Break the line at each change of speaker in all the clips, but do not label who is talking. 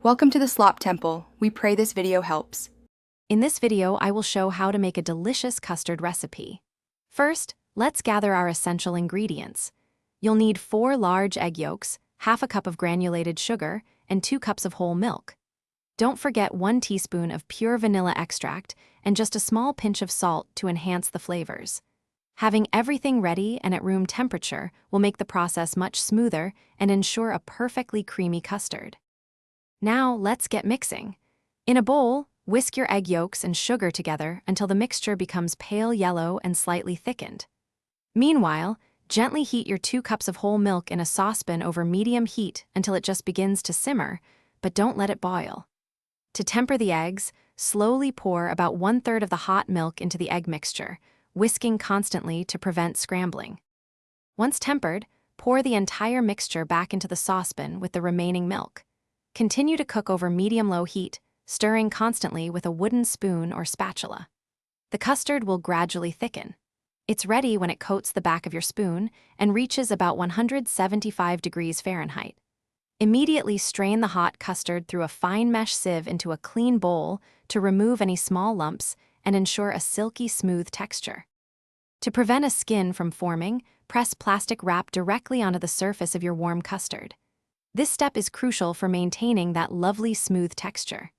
Welcome to the Slop Temple. We pray this video helps.
In this video, I will show how to make a delicious custard recipe. First, let's gather our essential ingredients. You'll need 4 large egg yolks, half a cup of granulated sugar, and 2 cups of whole milk. Don't forget 1 teaspoon of pure vanilla extract and just a small pinch of salt to enhance the flavors. Having everything ready and at room temperature will make the process much smoother and ensure a perfectly creamy custard. Now, let's get mixing. In a bowl, whisk your egg yolks and sugar together until the mixture becomes pale yellow and slightly thickened. Meanwhile, gently heat your 2 cups of whole milk in a saucepan over medium heat until it just begins to simmer, but don't let it boil. To temper the eggs, slowly pour about 1/3 of the hot milk into the egg mixture, whisking constantly to prevent scrambling. Once tempered, pour the entire mixture back into the saucepan with the remaining milk. Continue to cook over medium-low heat, stirring constantly with a wooden spoon or spatula. The custard will gradually thicken. It's ready when it coats the back of your spoon and reaches about 175 degrees Fahrenheit. Immediately strain the hot custard through a fine mesh sieve into a clean bowl to remove any small lumps and ensure a silky smooth texture. To prevent a skin from forming, press plastic wrap directly onto the surface of your warm custard. This step is crucial for maintaining that lovely smooth texture.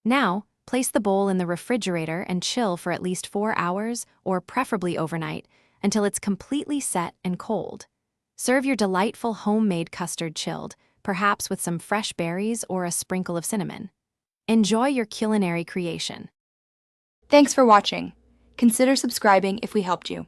Now, place the bowl in the refrigerator and chill for at least 4 hours, or preferably overnight, until it's completely set and cold. Serve your delightful homemade custard chilled, perhaps with some fresh berries or a sprinkle of cinnamon. Enjoy your culinary creation.
Thanks for watching. Consider subscribing if we helped you.